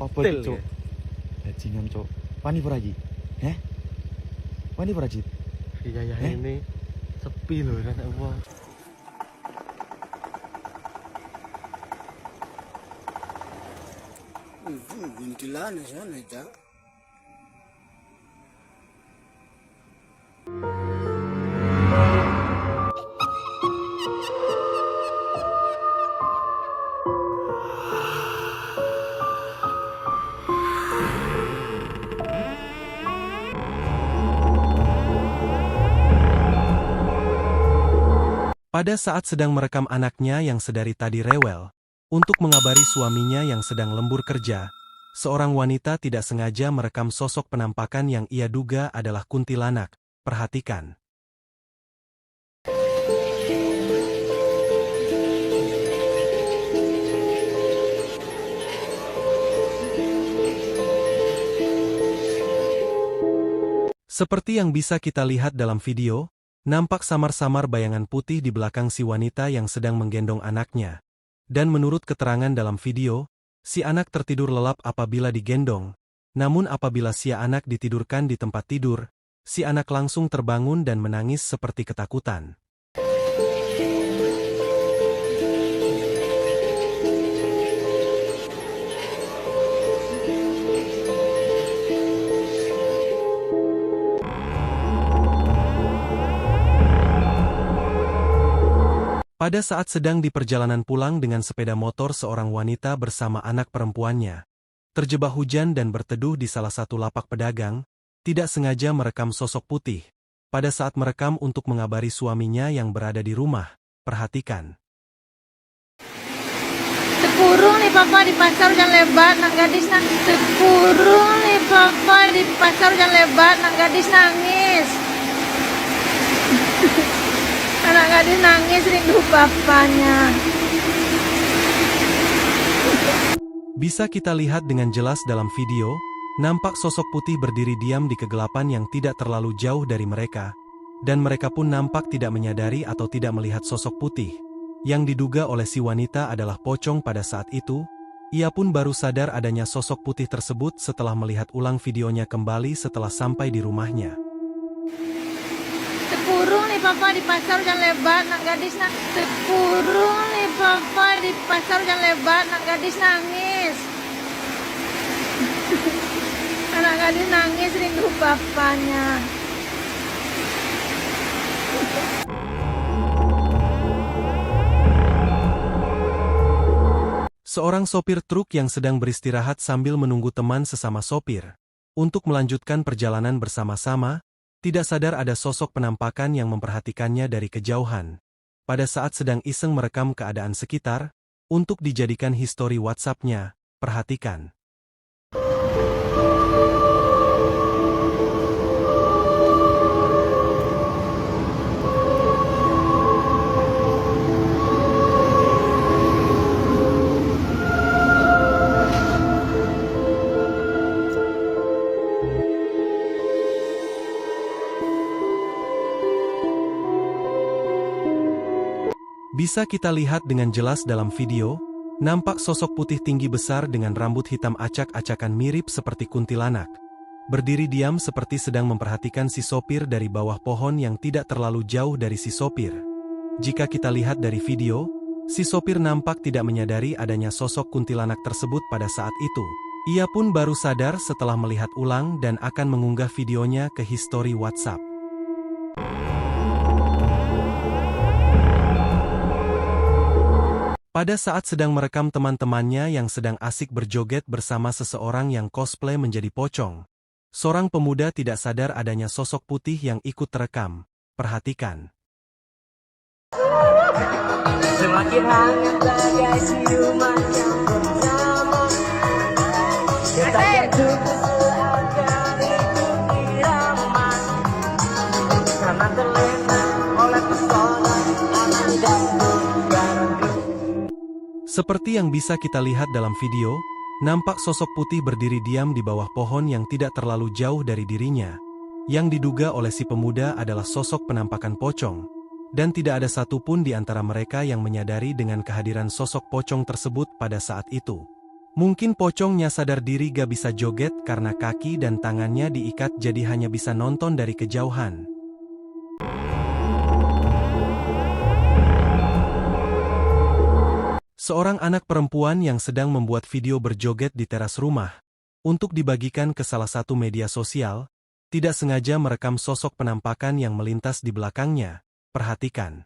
Apa Til, itu, Cuk? ya. Bajingan, Cuk. Wani ora iki? Heh? Wani ora, Cit? Iya ya Eh? ini sepi loh kan uang. Kuntilanak sana, Cak. Pada saat sedang merekam anaknya yang sedari tadi rewel, untuk mengabari suaminya yang sedang lembur kerja, seorang wanita tidak sengaja merekam sosok penampakan yang ia duga adalah kuntilanak. Perhatikan. Seperti yang bisa kita lihat dalam video, nampak samar-samar bayangan putih di belakang si wanita yang sedang menggendong anaknya. Dan menurut keterangan dalam video, si anak tertidur lelap apabila digendong. Namun apabila si anak ditidurkan di tempat tidur, si anak langsung terbangun dan menangis seperti ketakutan. Pada saat sedang di perjalanan pulang dengan sepeda motor seorang wanita bersama anak perempuannya, terjebak hujan dan berteduh di salah satu lapak pedagang, tidak sengaja merekam sosok putih. Pada saat merekam untuk mengabari suaminya yang berada di rumah, perhatikan. Sepurung nih papa di pasar hujan lebat, nang gadis nangis. Sepurung nih papa di pasar hujan lebat, nang gadis nangis. Anak gadis nangis rindu bapaknya. Bisa kita lihat dengan jelas dalam video, nampak sosok putih berdiri diam di kegelapan yang tidak terlalu jauh dari mereka, dan mereka pun nampak tidak menyadari atau tidak melihat sosok putih, yang diduga oleh si wanita adalah pocong pada saat itu. Ia pun baru sadar adanya sosok putih tersebut setelah melihat ulang videonya kembali setelah sampai di rumahnya. Sepurung nih papa di pasar hujan lebat, nang gadis nangis. Sepurung nih papa di pasar hujan lebat, nang gadis nangis. Anak gadis nangis rindu bapaknya. Seorang sopir truk yang sedang beristirahat sambil menunggu teman sesama sopir untuk melanjutkan perjalanan bersama-sama, tidak sadar ada sosok penampakan yang memperhatikannya dari kejauhan. Pada saat sedang iseng merekam keadaan sekitar, untuk dijadikan histori WhatsApp-nya, perhatikan. Bisa kita lihat dengan jelas dalam video, nampak sosok putih tinggi besar dengan rambut hitam acak-acakan mirip seperti kuntilanak. Berdiri diam seperti sedang memperhatikan si sopir dari bawah pohon yang tidak terlalu jauh dari si sopir. Jika kita lihat dari video, si sopir nampak tidak menyadari adanya sosok kuntilanak tersebut pada saat itu. Ia pun baru sadar setelah melihat ulang dan akan mengunggah videonya ke histori WhatsApp. Pada saat sedang merekam teman-temannya yang sedang asik berjoget bersama seseorang yang cosplay menjadi pocong, seorang pemuda tidak sadar adanya sosok putih yang ikut terekam. Perhatikan. Semakin hangat bagai ciuman yang bersama, detak jantungku seakan ikut irama, karena terlena oleh pesona alam dan garam. Seperti yang bisa kita lihat dalam video, nampak sosok putih berdiri diam di bawah pohon yang tidak terlalu jauh dari dirinya, yang diduga oleh si pemuda adalah sosok penampakan pocong, dan tidak ada satupun di antara mereka yang menyadari dengan kehadiran sosok pocong tersebut pada saat itu. Mungkin pocongnya sadar diri gak bisa joget karena kaki dan tangannya diikat jadi hanya bisa nonton dari kejauhan. Seorang anak perempuan yang sedang membuat video berjoget di teras rumah untuk dibagikan ke salah satu media sosial, tidak sengaja merekam sosok penampakan yang melintas di belakangnya. Perhatikan.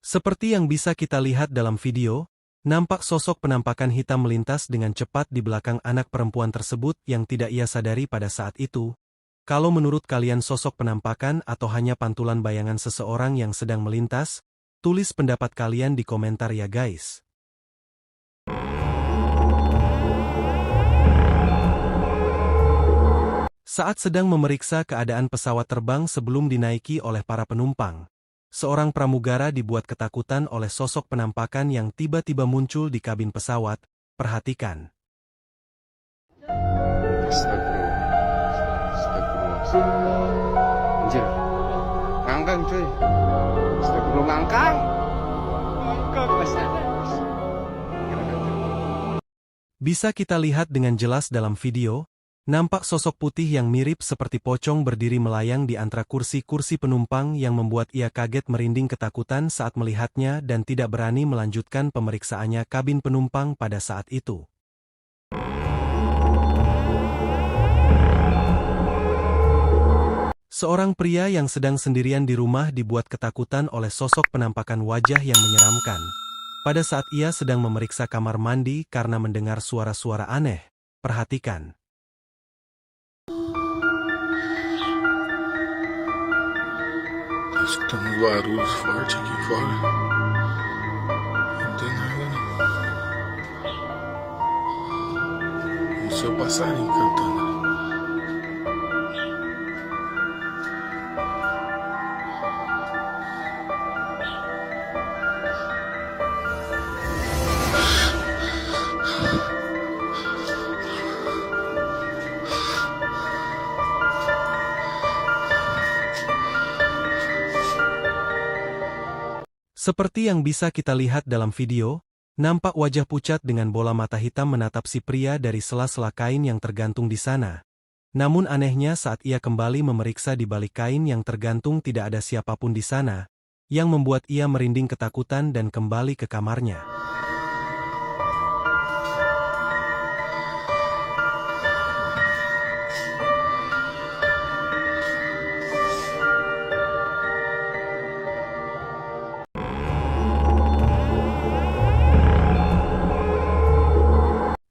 Seperti yang bisa kita lihat dalam video, nampak sosok penampakan hitam melintas dengan cepat di belakang anak perempuan tersebut yang tidak ia sadari pada saat itu. Kalau menurut kalian sosok penampakan atau hanya pantulan bayangan seseorang yang sedang melintas, tulis pendapat kalian di komentar ya guys. Saat sedang memeriksa keadaan pesawat terbang sebelum dinaiki oleh para penumpang, seorang pramugara dibuat ketakutan oleh sosok penampakan yang tiba-tiba muncul di kabin pesawat. Perhatikan. Anjir. Ngangkang cuy. Astagfirullah ngangkang. Bisa kita lihat dengan jelas dalam video, nampak sosok putih yang mirip seperti pocong berdiri melayang di antara kursi-kursi penumpang yang membuat ia kaget merinding ketakutan saat melihatnya dan tidak berani melanjutkan pemeriksaannya kabin penumpang pada saat itu. Seorang pria yang sedang sendirian di rumah dibuat ketakutan oleh sosok penampakan wajah yang menyeramkan. Pada saat ia sedang memeriksa kamar mandi karena mendengar suara-suara aneh. Perhatikan. Estamos Guarulhos forte aqui fora. Não tem nada não. O seu passarinho cantando. Seperti yang bisa kita lihat dalam video, nampak wajah pucat dengan bola mata hitam menatap si pria dari sela-sela kain yang tergantung di sana. Namun anehnya saat ia kembali memeriksa di balik kain yang tergantung tidak ada siapapun di sana, yang membuat ia merinding ketakutan dan kembali ke kamarnya.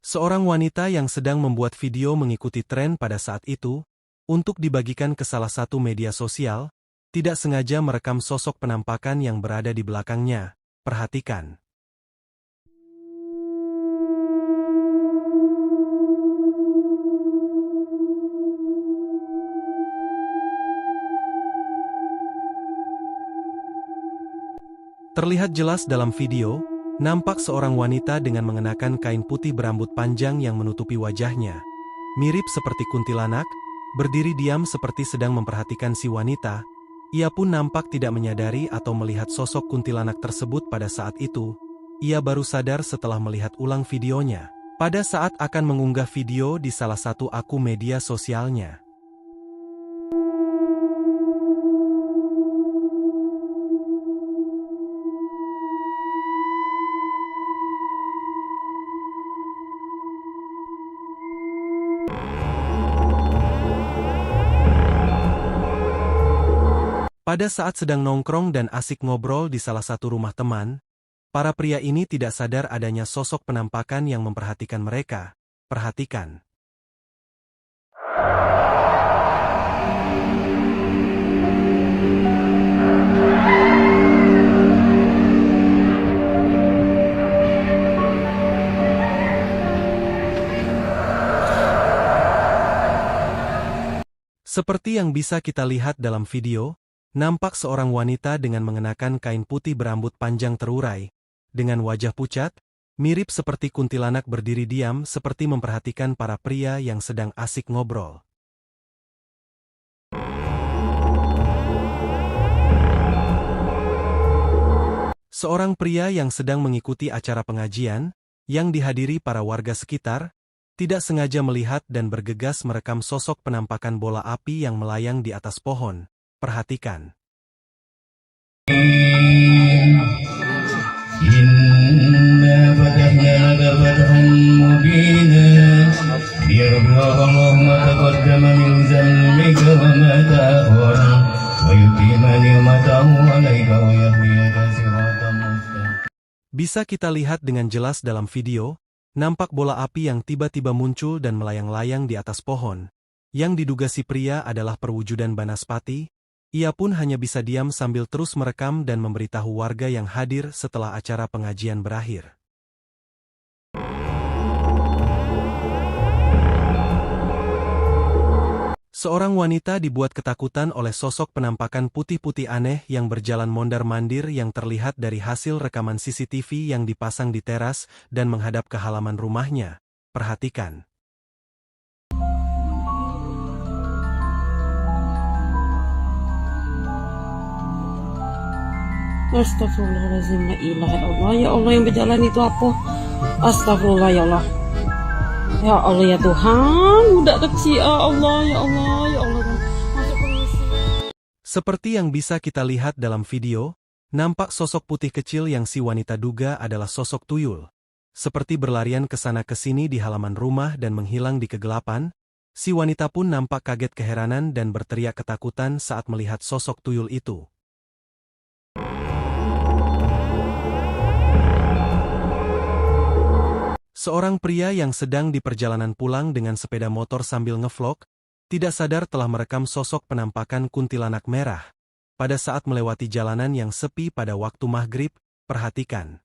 Seorang wanita yang sedang membuat video mengikuti tren pada saat itu, untuk dibagikan ke salah satu media sosial, tidak sengaja merekam sosok penampakan yang berada di belakangnya. Perhatikan. Terlihat jelas dalam video, nampak seorang wanita dengan mengenakan kain putih berambut panjang yang menutupi wajahnya. Mirip seperti kuntilanak, berdiri diam seperti sedang memperhatikan si wanita. Ia pun nampak tidak menyadari atau melihat sosok kuntilanak tersebut pada saat itu. Ia baru sadar setelah melihat ulang videonya, pada saat akan mengunggah video di salah satu akun media sosialnya. Pada saat sedang nongkrong dan asik ngobrol di salah satu rumah teman, para pria ini tidak sadar adanya sosok penampakan yang memperhatikan mereka. Perhatikan. Seperti yang bisa kita lihat dalam video, nampak seorang wanita dengan mengenakan kain putih berambut panjang terurai, dengan wajah pucat, Mirip seperti kuntilanak berdiri diam seperti memperhatikan para pria yang sedang asik ngobrol. Seorang pria yang sedang mengikuti acara pengajian, yang dihadiri para warga sekitar, tidak sengaja melihat dan bergegas merekam sosok penampakan bola api yang melayang di atas pohon. Perhatikan. Inna fatahna laka fathan mubina liyaghfira Allahu ma taqaddama min dhanbika wa ma ta'akhkhara wa yutimma ni'matahu 'alaika wa yahdiyaka siratan mustaqima. Bisa kita lihat dengan jelas dalam video, nampak bola api yang tiba-tiba muncul dan melayang-layang di atas pohon. Yang diduga si pria adalah perwujudan Banaspati. Ia pun hanya bisa diam sambil terus merekam dan memberitahu warga yang hadir setelah acara pengajian berakhir. Seorang wanita dibuat ketakutan oleh sosok penampakan putih-putih aneh yang berjalan mondar-mandir yang terlihat dari hasil rekaman CCTV yang dipasang di teras dan menghadap ke halaman rumahnya. Perhatikan. Astagfirullahaladzim, la ilaha illallah. Ya Allah, yang berjalan itu apa? Astagfirullah ya Allah. Ya Allah ya Tuhan, budak kecil, ya Allah, ya Allah, ya Allah. Masuk polisi. Seperti yang bisa kita lihat dalam video, nampak sosok putih kecil yang si wanita duga adalah sosok tuyul. Seperti berlarian ke sana ke sini di halaman rumah dan menghilang di kegelapan, si wanita pun nampak kaget keheranan dan berteriak ketakutan saat melihat sosok tuyul itu. Seorang pria yang sedang di perjalanan pulang dengan sepeda motor sambil ngevlog, tidak sadar telah merekam sosok penampakan kuntilanak merah. Pada saat melewati jalanan yang sepi pada waktu maghrib, perhatikan.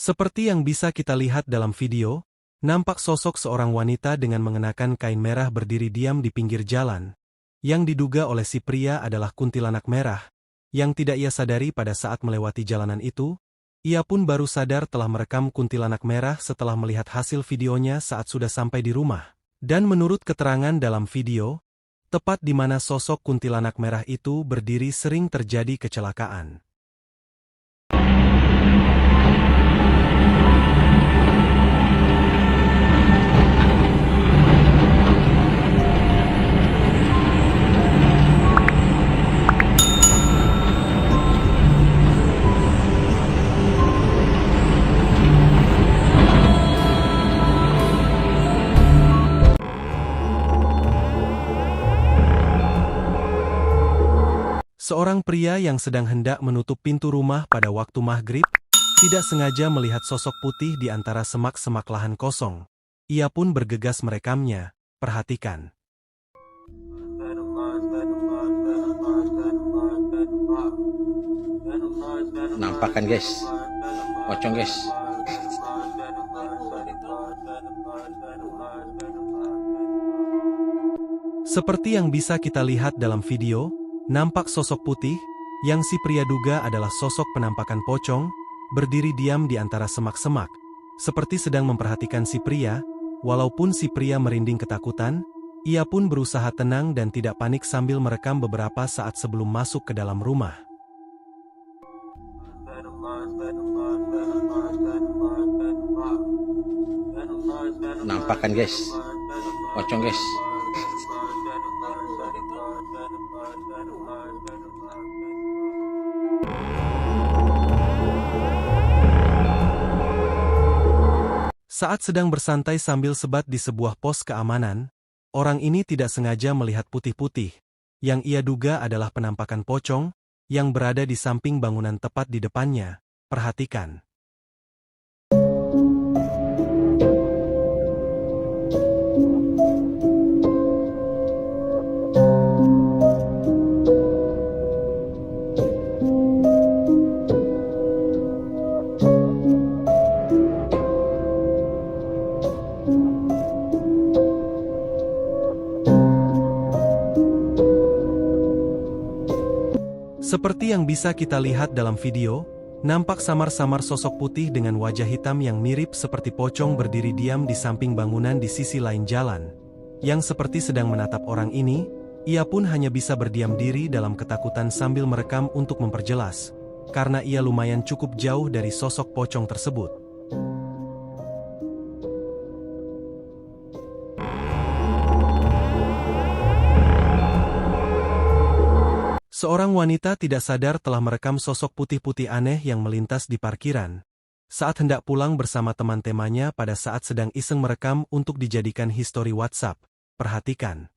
Seperti yang bisa kita lihat dalam video, nampak sosok seorang wanita dengan mengenakan kain merah berdiri diam di pinggir jalan, yang diduga oleh si pria adalah kuntilanak merah, yang tidak ia sadari pada saat melewati jalanan itu. Ia pun baru sadar telah merekam kuntilanak merah setelah melihat hasil videonya saat sudah sampai di rumah. Dan menurut keterangan dalam video, tepat di mana sosok kuntilanak merah itu berdiri sering terjadi kecelakaan. Seorang pria yang sedang hendak menutup pintu rumah pada waktu maghrib, tidak sengaja melihat sosok putih di antara semak-semak lahan kosong. Ia pun bergegas merekamnya. Perhatikan. Nampak kan guys? Pocong guys. Seperti yang bisa kita lihat dalam video, nampak sosok putih, yang si pria duga adalah sosok penampakan pocong, berdiri diam di antara semak-semak, seperti sedang memperhatikan si pria. Walaupun si pria merinding ketakutan, ia pun berusaha tenang dan tidak panik sambil merekam beberapa saat sebelum masuk ke dalam rumah. Nampak kan guys? Pocong guys. Saat sedang bersantai sambil sebat di sebuah pos keamanan, orang ini tidak sengaja melihat putih-putih, yang ia duga adalah penampakan pocong, yang berada di samping bangunan tepat di depannya. Perhatikan. Seperti yang bisa kita lihat dalam video, nampak samar-samar sosok putih dengan wajah hitam yang mirip seperti pocong berdiri diam di samping bangunan di sisi lain jalan. Yang seperti sedang menatap orang ini, ia pun hanya bisa berdiam diri dalam ketakutan sambil merekam untuk memperjelas, karena ia lumayan cukup jauh dari sosok pocong tersebut. Seorang wanita tidak sadar telah merekam sosok putih-putih aneh yang melintas di parkiran. Saat hendak pulang bersama teman-temannya pada saat sedang iseng merekam untuk dijadikan histori WhatsApp. Perhatikan.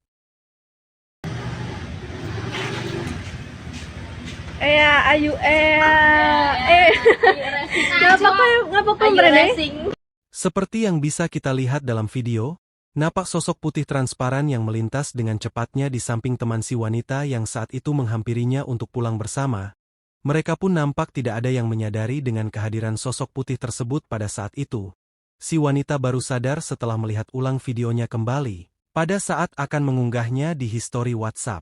Ayu ngapa kau berani? Seperti yang bisa kita lihat dalam video, nampak sosok putih transparan yang melintas dengan cepatnya di samping teman si wanita yang saat itu menghampirinya untuk pulang bersama. Mereka pun nampak tidak ada yang menyadari dengan kehadiran sosok putih tersebut pada saat itu. Si wanita baru sadar setelah melihat ulang videonya kembali, pada saat akan mengunggahnya di histori WhatsApp.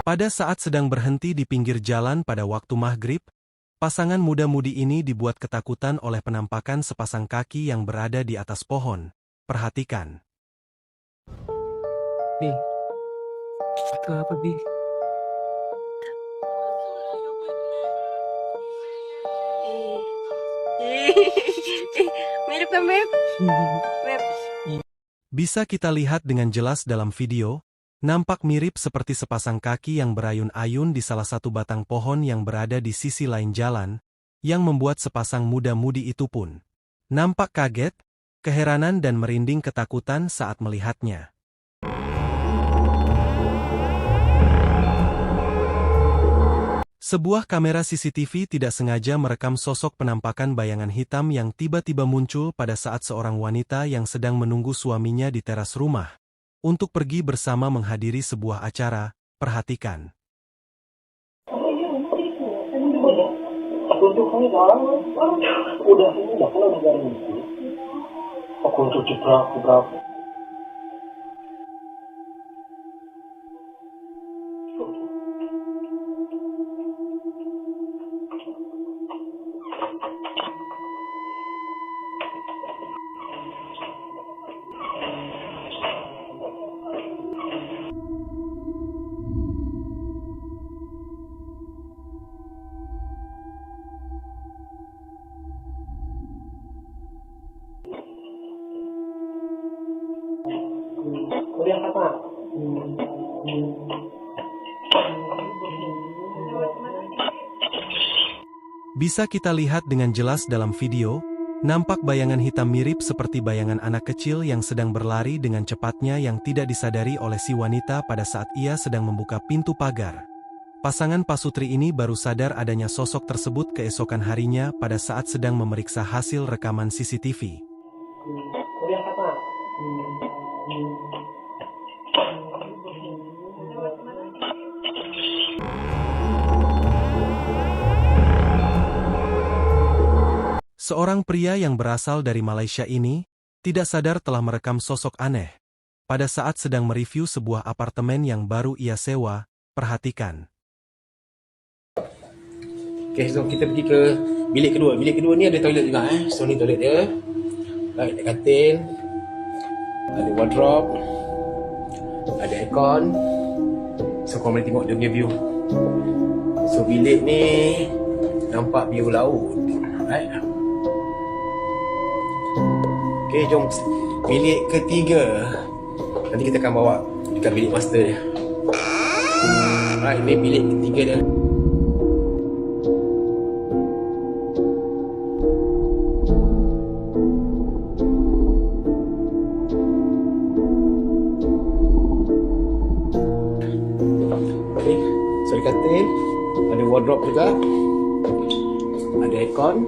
Pada saat sedang berhenti di pinggir jalan pada waktu maghrib, pasangan muda-mudi ini dibuat ketakutan oleh penampakan sepasang kaki yang berada di atas pohon. Perhatikan. Bi, itu apa, Bi? Mirip kan, Beb? Bisa kita lihat dengan jelas dalam video, nampak mirip seperti sepasang kaki yang berayun-ayun di salah satu batang pohon yang berada di sisi lain jalan, yang membuat sepasang muda-mudi itu pun nampak kaget, keheranan dan merinding ketakutan saat melihatnya. Sebuah kamera CCTV tidak sengaja merekam sosok penampakan bayangan hitam yang tiba-tiba muncul pada saat seorang wanita yang sedang menunggu suaminya di teras rumah untuk pergi bersama menghadiri sebuah acara. Perhatikan. Bisa kita lihat dengan jelas dalam video, nampak bayangan hitam mirip seperti bayangan anak kecil yang sedang berlari dengan cepatnya yang tidak disadari oleh si wanita pada saat ia sedang membuka pintu pagar. Pasangan pasutri ini baru sadar adanya sosok tersebut keesokan harinya pada saat sedang memeriksa hasil rekaman CCTV. Seorang pria yang berasal dari Malaysia ini tidak sadar telah merekam sosok aneh pada saat sedang mereview sebuah apartemen yang baru ia sewa. Perhatikan. Okay, so kita pergi ke bilik kedua. Bilik kedua ni ada toilet juga So ni toilet dia. Baik, ada katil, ada wardrobe, ada aircon. So kau boleh tengok dia punya view. So bilik ni nampak view laut. Right? Okay, jom bilik ketiga. Nanti kita akan bawa dekat bilik master dia. Alright, ini bilik ketiga dia. Okay, so di katil ada wardrobe juga. Ada aircon.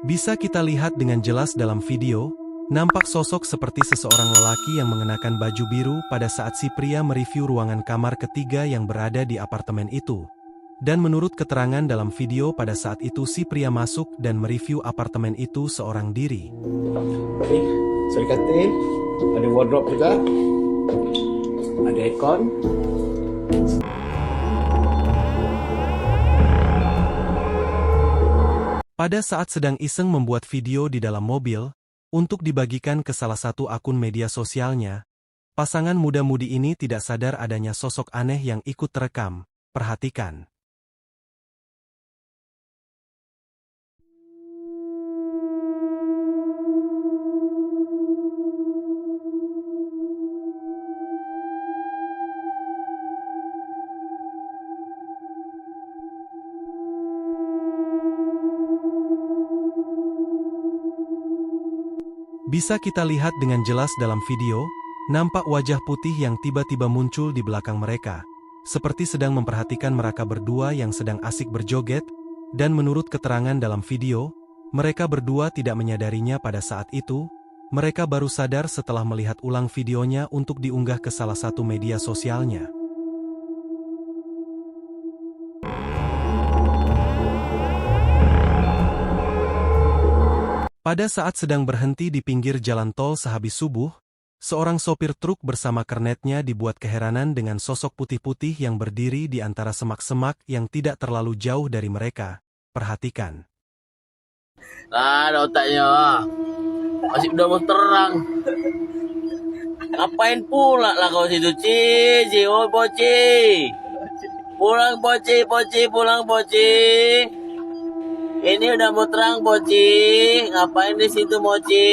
Bisa kita lihat dengan jelas dalam video, nampak sosok seperti seseorang lelaki yang mengenakan baju biru pada saat si pria mereview ruangan kamar ketiga yang berada di apartemen itu. Dan menurut keterangan dalam video pada saat itu si pria masuk dan mereview apartemen itu seorang diri. Okay, so di katil Ada wardrobe juga. Ada aircon. Pada saat sedang iseng membuat video di dalam mobil, untuk dibagikan ke salah satu akun media sosialnya, pasangan muda-mudi ini tidak sadar adanya sosok aneh yang ikut terekam. Perhatikan. Bisa kita lihat dengan jelas dalam video, nampak wajah putih yang tiba-tiba muncul di belakang mereka, seperti sedang memperhatikan mereka berdua yang sedang asik berjoget, dan menurut keterangan dalam video, mereka berdua tidak menyadarinya pada saat itu, mereka baru sadar setelah melihat ulang videonya untuk diunggah ke salah satu media sosialnya. Pada saat sedang berhenti di pinggir jalan tol sehabis subuh, seorang sopir truk bersama kernetnya dibuat keheranan dengan sosok putih-putih yang berdiri di antara semak-semak yang tidak terlalu jauh dari mereka. Perhatikan. Ada otaknya. Masih udah mau terang. Ngapain pula lah kau situ, Ci? Oh, Poci. Pulang, Poci, pulang, Poci. Ini udah mau terang, Poci. Ngapain di situ, Moci?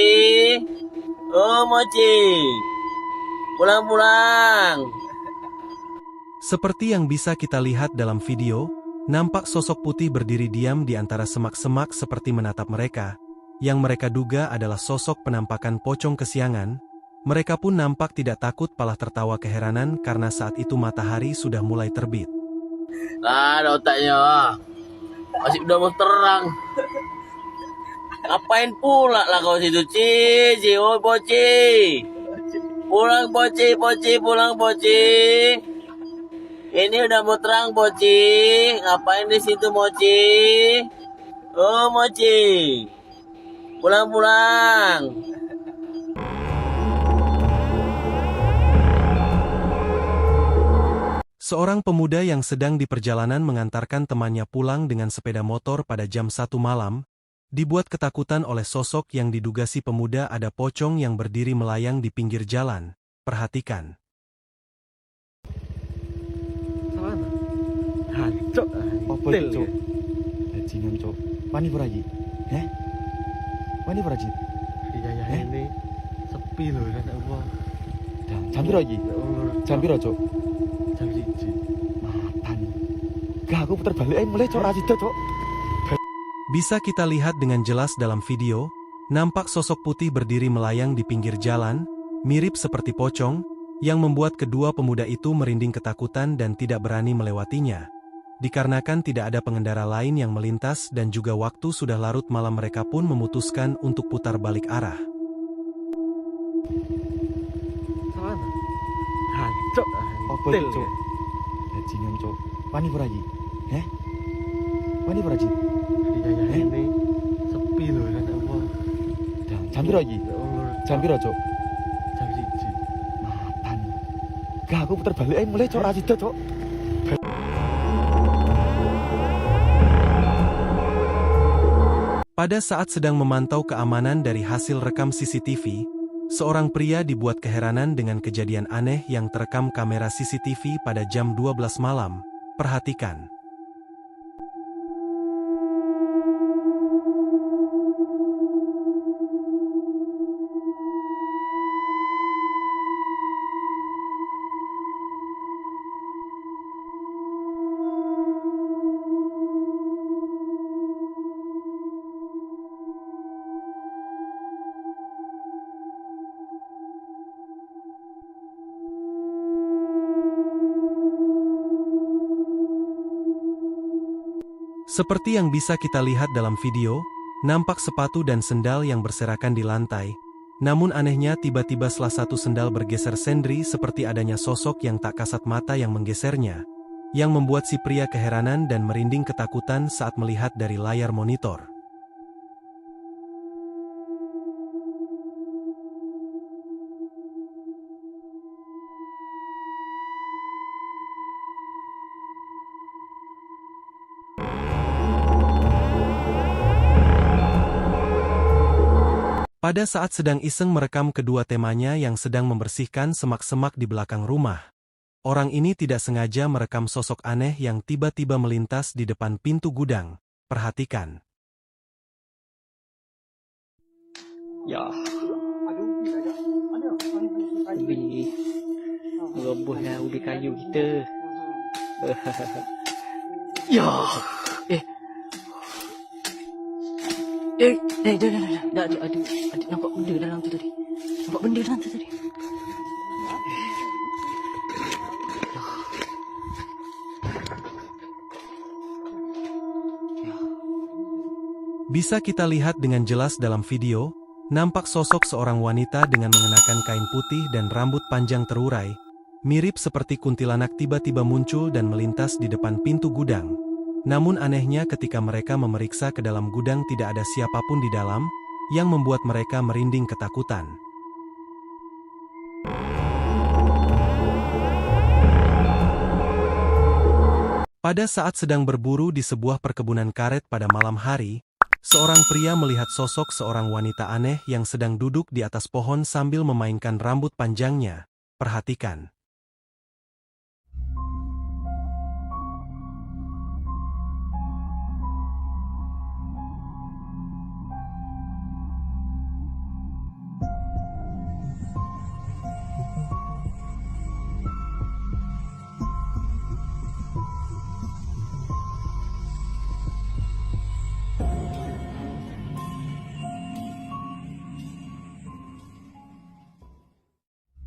Oh, Moci. Pulang. Seperti yang bisa kita lihat dalam video, nampak sosok putih berdiri diam di antara semak-semak seperti menatap mereka, yang mereka duga adalah sosok penampakan pocong kesiangan. Mereka pun nampak tidak takut, malah tertawa keheranan karena saat itu matahari sudah mulai terbit. Ada otaknya. Masih udah mau terang. Ngapain pula lah kau situ, Ci? Oh, Poci. Pulang, Poci, pulang, Poci. Ini udah mau terang, Poci. Ngapain di situ, Moci? Oh, Moci. Pulang. Seorang pemuda yang sedang di perjalanan mengantarkan temannya pulang dengan sepeda motor pada jam 1 malam, dibuat ketakutan oleh sosok yang diduga si pemuda ada pocong yang berdiri melayang di pinggir jalan. Perhatikan. Mana? Hancur. Apa cok? Bajingan cok. Wani pura iki? Heh? Wani pura Ci? Iya ini sepi loh kan apa? Jam pira iki? Ya Allah. Jam pira cok? Jam 1. Matan. Gak, aku puter balik mulai cok ra sida cok. Bisa kita lihat dengan jelas dalam video, nampak sosok putih berdiri melayang di pinggir jalan, mirip seperti pocong, yang membuat kedua pemuda itu merinding ketakutan dan tidak berani melewatinya. Dikarenakan tidak ada pengendara lain yang melintas dan juga waktu sudah larut malam, mereka pun memutuskan untuk putar balik arah. Mana? Hancur. Apa cok? Bajingan cok. Wani pura iki? Heh? Wani pura Ci? Iya ini sepi loh kan apa? Jam pira iki? Ya Allah. Jam pira cok? Jam 1. Matan. Gak, aku puter balik mulai cok ra sida cok. Pada saat sedang memantau keamanan dari hasil rekam CCTV, seorang pria dibuat keheranan dengan kejadian aneh yang terekam kamera CCTV pada jam 12 malam. Perhatikan. Seperti yang bisa kita lihat dalam video, nampak sepatu dan sendal yang berserakan di lantai. Namun anehnya tiba-tiba salah satu sendal bergeser sendiri seperti adanya sosok yang tak kasat mata yang menggesernya, yang membuat si pria keheranan dan merinding ketakutan saat melihat dari layar monitor. Pada saat sedang iseng merekam kedua temanya yang sedang membersihkan semak-semak di belakang rumah, orang ini tidak sengaja merekam sosok aneh yang tiba-tiba melintas di depan pintu gudang. Perhatikan. Ya. Ubi. Robohlah ubi kayu kita. Ya. Dah, ada nampak benda dalam tu tadi. Bisa kita lihat dengan jelas dalam video, nampak sosok seorang wanita dengan mengenakan kain putih dan rambut panjang terurai, mirip seperti kuntilanak tiba-tiba muncul dan melintas di depan pintu gudang. Namun anehnya ketika mereka memeriksa ke dalam gudang tidak ada siapapun di dalam, yang membuat mereka merinding ketakutan. Pada saat sedang berburu di sebuah perkebunan karet pada malam hari, seorang pria melihat sosok seorang wanita aneh yang sedang duduk di atas pohon sambil memainkan rambut panjangnya. Perhatikan.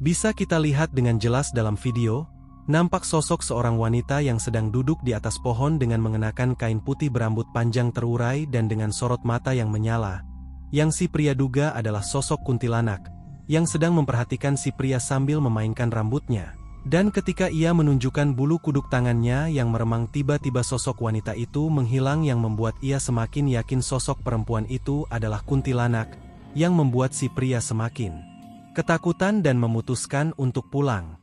Bisa kita lihat dengan jelas dalam video, nampak sosok seorang wanita yang sedang duduk di atas pohon dengan mengenakan kain putih berambut panjang terurai dan dengan sorot mata yang menyala, yang si pria duga adalah sosok kuntilanak, yang sedang memperhatikan si pria sambil memainkan rambutnya. Dan ketika ia menunjukkan bulu kuduk tangannya yang meremang tiba-tiba sosok wanita itu menghilang yang membuat ia semakin yakin sosok perempuan itu adalah kuntilanak, yang membuat si pria semakin ketakutan dan memutuskan untuk pulang.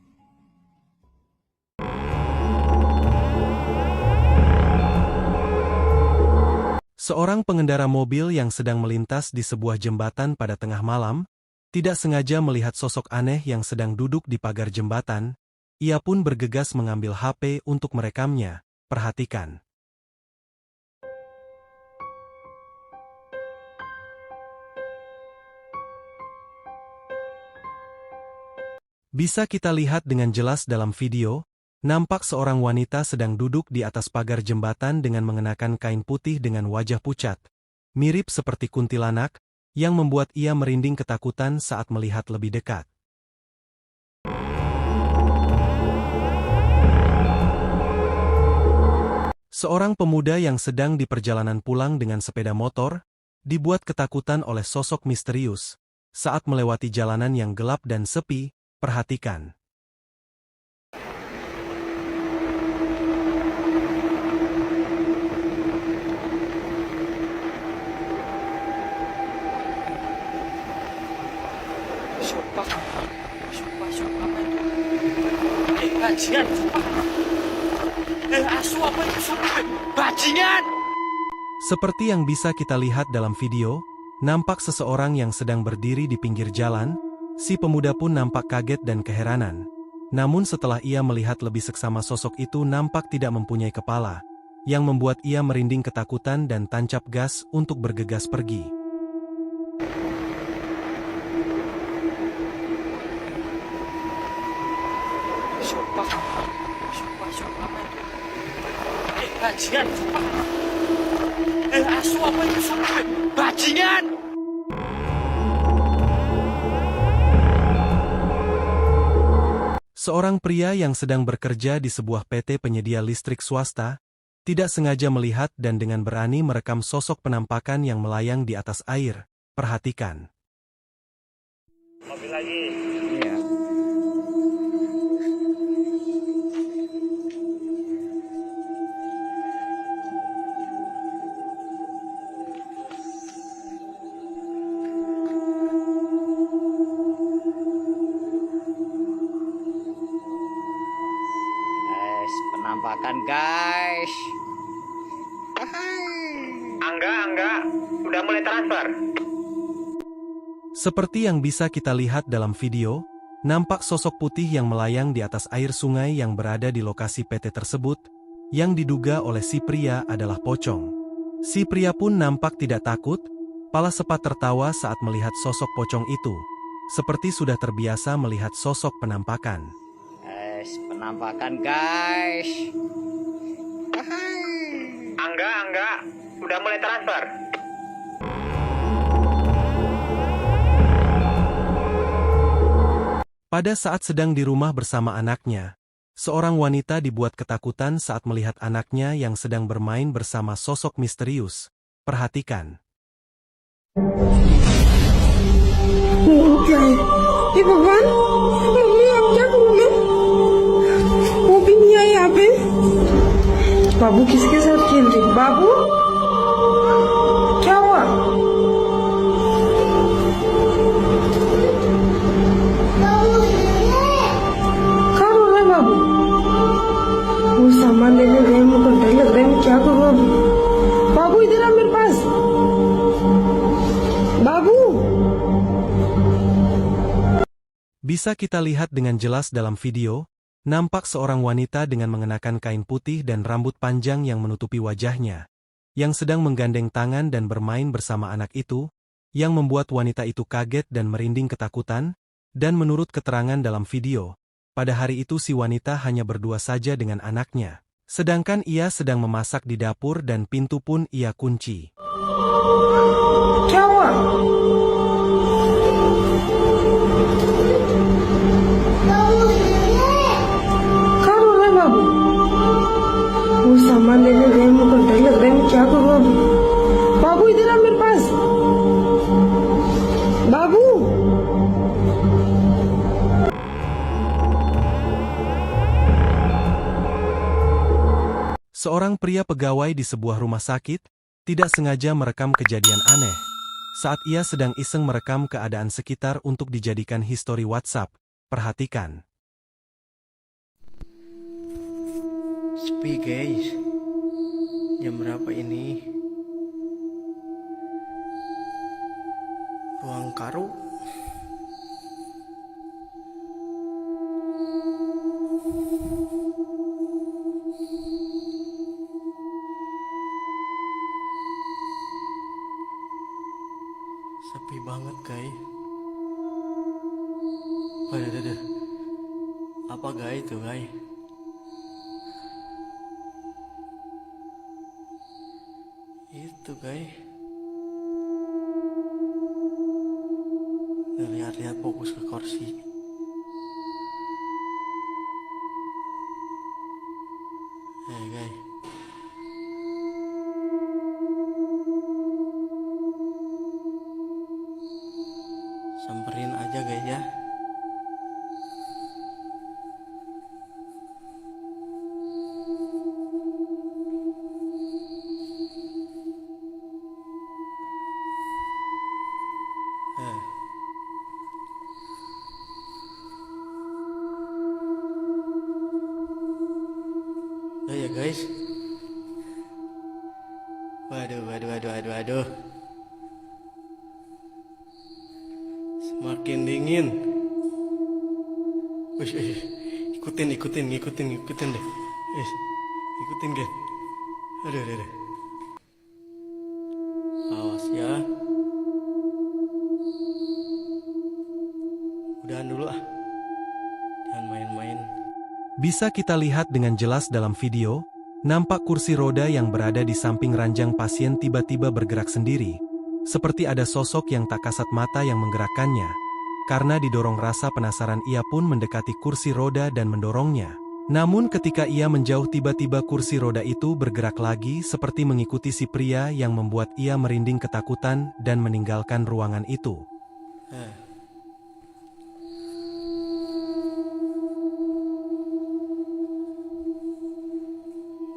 Seorang pengendara mobil yang sedang melintas di sebuah jembatan pada tengah malam, tidak sengaja melihat sosok aneh yang sedang duduk di pagar jembatan, ia pun bergegas mengambil HP untuk merekamnya. Perhatikan. Bisa kita lihat dengan jelas dalam video, nampak seorang wanita sedang duduk di atas pagar jembatan dengan mengenakan kain putih dengan wajah pucat, mirip seperti kuntilanak, yang membuat ia merinding ketakutan saat melihat lebih dekat. Seorang pemuda yang sedang di perjalanan pulang dengan sepeda motor, dibuat ketakutan oleh sosok misterius, saat melewati jalanan yang gelap dan sepi. Perhatikan. Seperti yang bisa kita lihat dalam video, nampak seseorang yang sedang berdiri di pinggir jalan. Si pemuda pun nampak kaget dan keheranan. Namun setelah ia melihat lebih seksama sosok itu nampak tidak mempunyai kepala, yang membuat ia merinding ketakutan dan tancap gas untuk bergegas pergi. Seorang pria yang sedang bekerja di sebuah PT penyedia listrik swasta, tidak sengaja melihat dan dengan berani merekam sosok penampakan yang melayang di atas air. Perhatikan. Mobil lagi. Iya. Penampakan guys. Angga, udah mulai transfer. Seperti yang bisa kita lihat dalam video, nampak sosok putih yang melayang di atas air sungai yang berada di lokasi PT tersebut, yang diduga oleh si pria adalah pocong. Si pria pun nampak tidak takut, pala sempat tertawa saat melihat sosok pocong itu, seperti sudah terbiasa melihat sosok penampakan. Guys, penampakan guys. Angga, udah mulai transfer. Pada saat sedang di rumah bersama anaknya, seorang wanita dibuat ketakutan saat melihat anaknya yang sedang bermain bersama sosok misterius. Perhatikan. ये भगवान मम्मी अब क्या करूँ मैं वो भी नहीं आई यहाँ पे बाबू किसके साथ खेल रही बाबू क्या हुआ कहाँ रो रहा है बाबू वो सामान लेने गए मुझको डर लग रहा है मैं क्या करूँ अब बाबू इधर आ मेरे पास बाबू Bisa kita lihat dengan jelas dalam video, nampak seorang wanita dengan mengenakan kain putih dan rambut panjang yang menutupi wajahnya, yang sedang menggandeng tangan dan bermain bersama anak itu, yang membuat wanita itu kaget dan merinding ketakutan, dan menurut keterangan dalam video, pada hari itu si wanita hanya berdua saja dengan anaknya, sedangkan ia sedang memasak di dapur dan pintu pun ia kunci. सामान लेने गए मुझको डर लग रहा है मैं क्या करूँ अब बाबू इधर आ मेरे पास बाबू Seorang pria pegawai di sebuah rumah sakit, tidak sengaja merekam kejadian aneh, saat ia sedang iseng merekam keadaan sekitar untuk dijadikan histori WhatsApp. Perhatikan. Sepi guys. Jam berapa ini? Ruang Karo. Sepi banget guys. Waduh. Apa guys itu guys? Itu guys. Lihat-lihat fokus ke kursi. Guys. Samperin aja guys ya. Ya guys. Waduh. Semakin dingin. Ikutin deh. Ikutin guys. Aduh. Awas ya. Udahan dulu ah. Jangan main-main. Bisa kita lihat dengan jelas dalam video, nampak kursi roda yang berada di samping ranjang pasien tiba-tiba bergerak sendiri, seperti ada sosok yang tak kasat mata yang menggerakkannya. Karena didorong rasa penasaran ia pun mendekati kursi roda dan mendorongnya. Namun ketika ia menjauh tiba-tiba kursi roda itu bergerak lagi seperti mengikuti si pria yang membuat ia merinding ketakutan dan meninggalkan ruangan itu.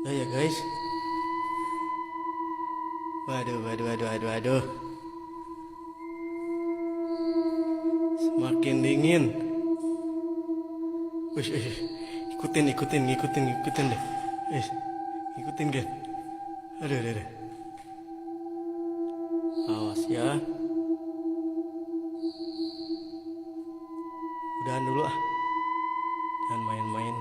Ya guys. Waduh. Semakin dingin. Ikutin deh. Ikutin guys. Aduh. Awas ya. Udahan dulu ah. Jangan main-main.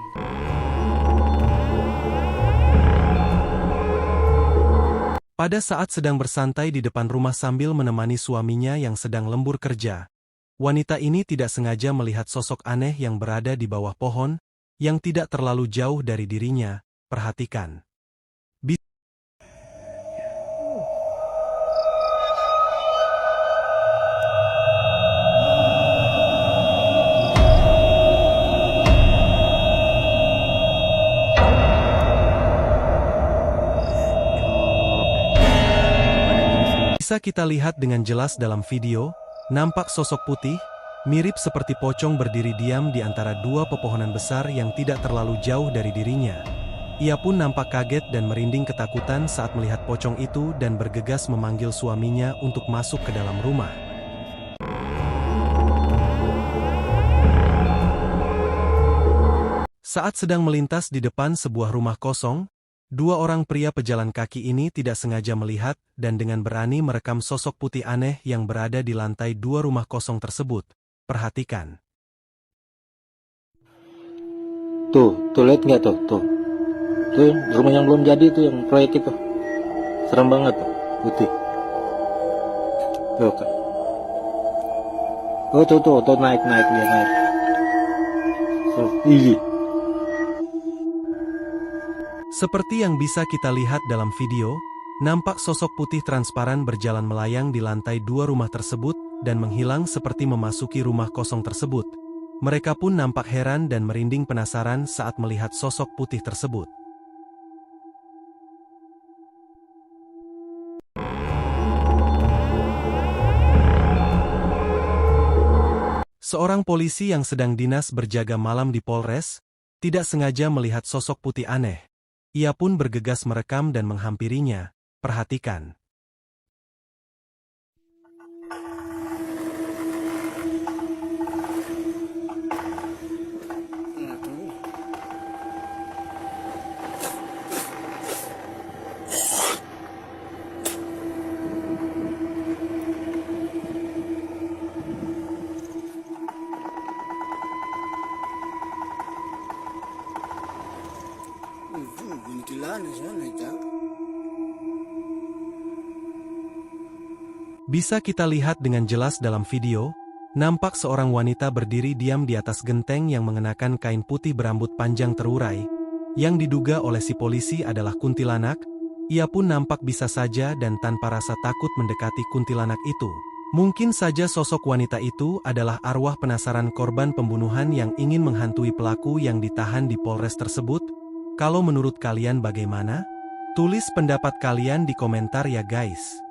Pada saat sedang bersantai di depan rumah sambil menemani suaminya yang sedang lembur kerja, wanita ini tidak sengaja melihat sosok aneh yang berada di bawah pohon, yang tidak terlalu jauh dari dirinya. Perhatikan. Bisa kita lihat dengan jelas dalam video, nampak sosok putih, mirip seperti pocong berdiri diam di antara dua pepohonan besar yang tidak terlalu jauh dari dirinya. Ia pun nampak kaget dan merinding ketakutan saat melihat pocong itu dan bergegas memanggil suaminya untuk masuk ke dalam rumah. Saat sedang melintas di depan sebuah rumah kosong, dua orang pria pejalan kaki ini tidak sengaja melihat dan dengan berani merekam sosok putih aneh yang berada di lantai dua rumah kosong tersebut. Perhatikan. Tuh lihat nggak tuh? Tuh rumah yang belum jadi tuh, yang proyek itu. Serem banget tuh, putih. Tuh kan. Tuh naik dia naik. Iya. Seperti yang bisa kita lihat dalam video, nampak sosok putih transparan berjalan melayang di lantai dua rumah tersebut dan menghilang seperti memasuki rumah kosong tersebut. Mereka pun nampak heran dan merinding penasaran saat melihat sosok putih tersebut. Seorang polisi yang sedang dinas berjaga malam di Polres, tidak sengaja melihat sosok putih aneh. Ia pun bergegas merekam dan menghampirinya. Perhatikan. Bisa kita lihat dengan jelas dalam video, nampak seorang wanita berdiri diam di atas genteng yang mengenakan kain putih berambut panjang terurai, yang diduga oleh si polisi adalah kuntilanak. Ia pun nampak bisa saja dan tanpa rasa takut mendekati kuntilanak itu. Mungkin saja sosok wanita itu adalah arwah penasaran korban pembunuhan yang ingin menghantui pelaku yang ditahan di Polres tersebut. Kalau menurut kalian bagaimana? Tulis pendapat kalian di komentar ya guys.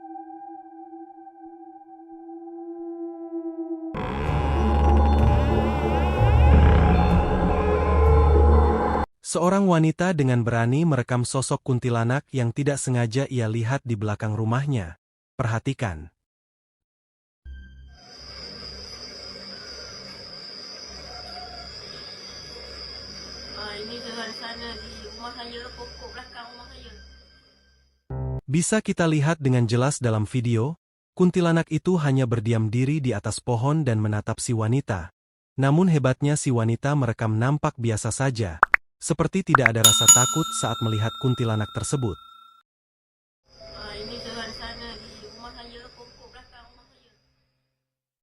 Seorang wanita dengan berani merekam sosok kuntilanak yang tidak sengaja ia lihat di belakang rumahnya. Perhatikan. Ini dengan sana di rumah saya, pokok belakang rumah saya. Bisa kita lihat dengan jelas dalam video, kuntilanak itu hanya berdiam diri di atas pohon dan menatap si wanita. Namun hebatnya si wanita merekam nampak biasa saja. Seperti tidak ada rasa takut saat melihat kuntilanak tersebut.